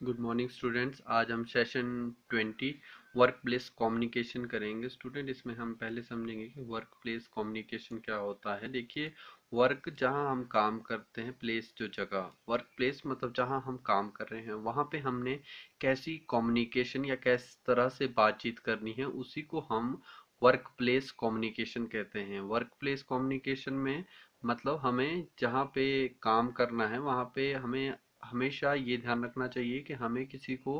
Good morning students. आज हम session 20 work place communication करेंगे। स्टूडेंट, इसमें हम पहले समझेंगे कि वर्क प्लेस कम्युनिकेशन क्या होता है। देखिए, वर्क जहां हम काम करते हैं, प्लेस जो जगह, वर्क प्लेस मतलब जहां हम काम कर रहे हैं वहां पे हमने कैसी कम्युनिकेशन या किस तरह से बातचीत करनी है, उसी को हम वर्क प्लेस कम्युनिकेशन कहते हैं। वर्क प्लेस कम्युनिकेशन में मतलब हमें जहाँ पे काम करना है वहाँ पे हमें हमेशा ये ध्यान रखना चाहिए कि हमें किसी को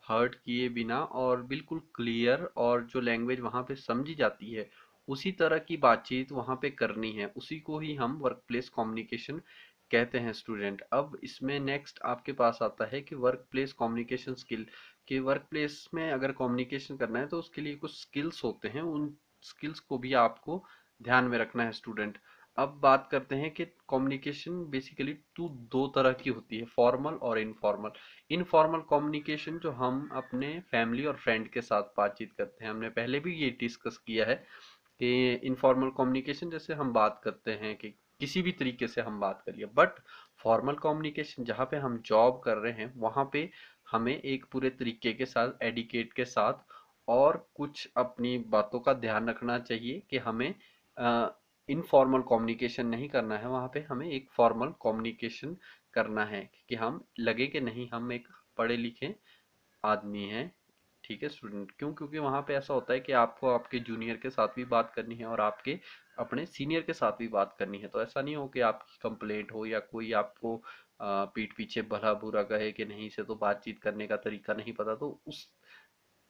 हर्ट किए बिना और बिल्कुल क्लियर और जो लैंग्वेज वहाँ पे समझी जाती है उसी तरह की बातचीत वहाँ पे करनी है। उसी को ही हम वर्क प्लेस कम्युनिकेशन कहते हैं। स्टूडेंट, अब इसमें नेक्स्ट आपके पास आता है कि वर्क प्लेस कम्युनिकेशन स्किल। कि वर्क प्लेस में अगर कम्युनिकेशन करना है तो उसके लिए कुछ स्किल्स होते हैं, उन स्किल्स को भी आपको ध्यान में रखना है। स्टूडेंट, अब बात करते हैं कि कम्युनिकेशन बेसिकली दो तरह की होती है, फॉर्मल और इनफॉर्मल। इनफॉर्मल कम्युनिकेशन जो हम अपने फैमिली और फ्रेंड के साथ बातचीत करते हैं, हमने पहले भी ये डिस्कस किया है कि इनफॉर्मल कम्युनिकेशन जैसे हम बात करते हैं कि किसी भी तरीके से हम बात करिए, बट फॉर्मल कम्युनिकेशन जहाँ पे हम जॉब कर रहे हैं वहाँ पे हमें एक पूरे तरीके के साथ, एडिकेट के साथ और कुछ अपनी बातों का ध्यान रखना चाहिए कि हमें इनफॉर्मल कम्युनिकेशन नहीं करना है। वहाँ पे हमें एक फॉर्मल कम्युनिकेशन करना है कि हम लगे कि नहीं हम एक पढ़े लिखे आदमी हैं। ठीक है स्टूडेंट, क्यों? क्योंकि वहाँ पे ऐसा होता है कि आपको आपके जूनियर के साथ भी बात करनी है और आपके अपने सीनियर के साथ भी बात करनी है। तो ऐसा नहीं हो कि आपकी कंप्लेंट हो या कोई आपको पीठ पीछे भला बुरा कहे कि नहीं, इसे तो बातचीत करने का तरीका नहीं पता। तो उस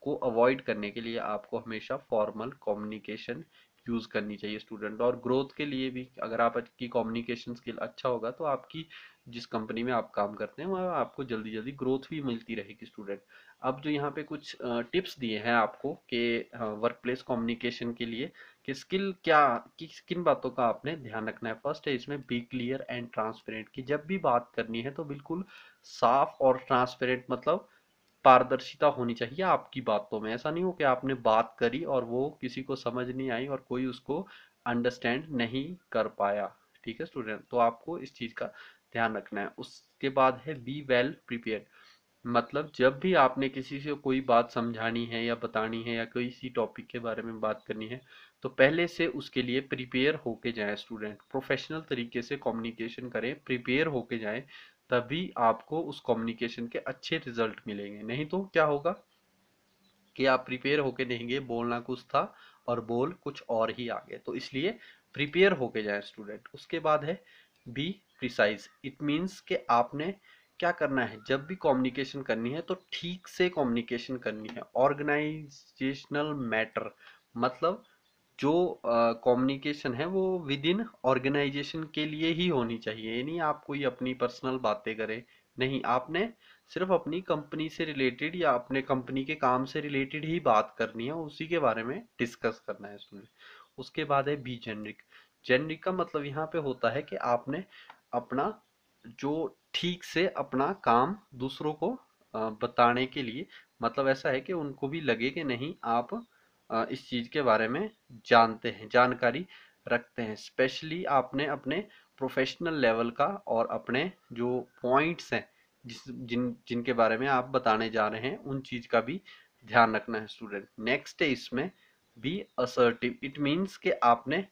को अवॉइड करने के लिए आपको हमेशा फॉर्मल कम्युनिकेशन यूज करनी चाहिए। स्टूडेंट, और ग्रोथ के लिए भी अगर आपकी कम्युनिकेशन स्किल अच्छा होगा तो आपकी जिस कंपनी में आप काम करते हैं वहाँ आपको जल्दी जल्दी ग्रोथ भी मिलती रहेगी। स्टूडेंट, अब जो यहाँ पे कुछ टिप्स दिए हैं आपको कि वर्क प्लेस कम्युनिकेशन के लिए कि स्किल क्या, किन बातों का आपने ध्यान रखना है। फर्स्ट है इसमें बी क्लियर एंड ट्रांसपेरेंट। कि जब भी बात करनी है तो बिल्कुल साफ और ट्रांसपेरेंट, मतलब पारदर्शिता होनी चाहिए आपकी बातों में। ऐसा नहीं हो कि आपने बात करी और वो किसी को समझ नहीं आई और कोई उसको अंडरस्टैंड नहीं कर पाया। ठीक है स्टूडेंट, तो आपको इस चीज का ध्यान रखना है। उसके बाद है बी वेल प्रिपेयर्ड। मतलब जब भी आपने किसी से कोई बात समझानी है या बतानी है या किसी टॉपिक के बारे में बात करनी है तो पहले से उसके लिए प्रिपेयर होके जाएं। स्टूडेंट, प्रोफेशनल तरीके से कम्युनिकेशन करें, प्रिपेयर होके जाएं, तभी आपको उस कम्युनिकेशन के अच्छे रिजल्ट मिलेंगे। नहीं तो क्या होगा कि आप प्रिपेयर होके देंगे, बोलना कुछ था और बोल कुछ और ही आ गए। तो इसलिए प्रिपेयर होके जाएं स्टूडेंट। उसके बाद है बी प्रिसाइज। इट मीन्स कि आपने क्या करना है, जब भी कम्युनिकेशन करनी है तो ठीक से कम्युनिकेशन करनी है। ऑर्गेनाइजेशनल मैटर, मतलब जो कम्युनिकेशन है वो विद इन ऑर्गेनाइजेशन के लिए ही होनी चाहिए। ये नहीं आप कोई अपनी पर्सनल बातें करें, नहीं, आपने सिर्फ अपनी कंपनी से रिलेटेड या अपने कंपनी के काम से रिलेटेड ही बात करनी है, उसी के बारे में डिस्कस करना है स्टूडेंट। उसके बाद है बी जेनरिक। जेनरिक का मतलब यहाँ पे होता है कि आपने अपना जो ठीक से अपना काम दूसरों को बताने के लिए, मतलब ऐसा है कि उनको भी लगे कि नहीं आप इस चीज के बारे में जानते हैं, जानकारी रखते हैं। स्पेशली आपने अपने प्रोफेशनल लेवल का और अपने जो पॉइंट्स हैं जिनके बारे में आप बताने जा रहे हैं उन चीज का भी ध्यान रखना है। स्टूडेंट, नेक्स्ट है इसमें बी असर्टिव। इट मीन्स कि आपने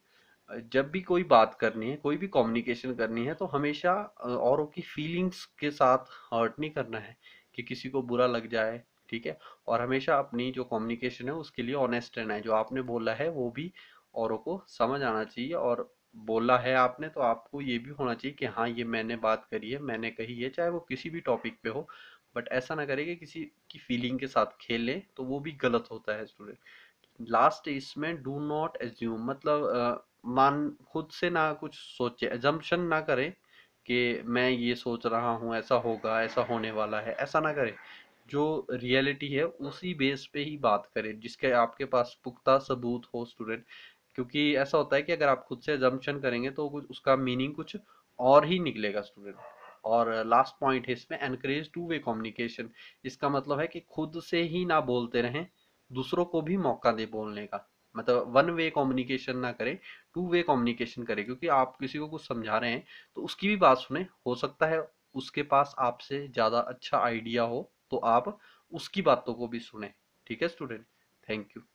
जब भी कोई बात करनी है, कोई भी कम्युनिकेशन करनी है तो हमेशा औरों की फीलिंग्स के साथ हर्ट नहीं करना है कि किसी को बुरा लग जाए। ठीक है, और हमेशा अपनी जो कम्युनिकेशन है उसके लिए ऑनेस्ट रहना है। जो आपने बोला है वो भी औरों को समझ आना चाहिए, और बोला है आपने तो आपको ये भी होना चाहिए कि हाँ, ये मैंने बात करी है, मैंने कही है, चाहे वो किसी भी टॉपिक पे हो। बट ऐसा ना करें कि किसी की फीलिंग के साथ खेलें, तो वो भी गलत होता है स्टूडेंट। लास्ट इसमें डू नॉट एज्यूम, मतलब मान खुद से ना कुछ सोचे, एजम्पशन ना करें कि मैं ये सोच रहा हूँ ऐसा होगा, ऐसा होने वाला है, ऐसा ना करें। जो रियलिटी है उसी बेस पे ही बात करें जिसके आपके पास पुख्ता सबूत हो। स्टूडेंट, क्योंकि ऐसा होता है कि अगर आप खुद से एजम्पशन करेंगे तो कुछ उसका मीनिंग कुछ और ही निकलेगा। स्टूडेंट, और लास्ट पॉइंट है इसमें एनकरेज टू वे कम्युनिकेशन। इसका मतलब है कि खुद से ही ना बोलते रहें, दूसरों को भी मौका दे बोलने का। मतलब वन वे कम्युनिकेशन ना करें, टू वे कम्युनिकेशन करें। क्योंकि आप किसी को कुछ समझा रहे हैं तो उसकी भी बात सुने, हो सकता है उसके पास आपसे ज़्यादा अच्छा आइडिया हो तो आप उसकी बातों को भी सुने। ठीक है स्टूडेंट, थैंक यू।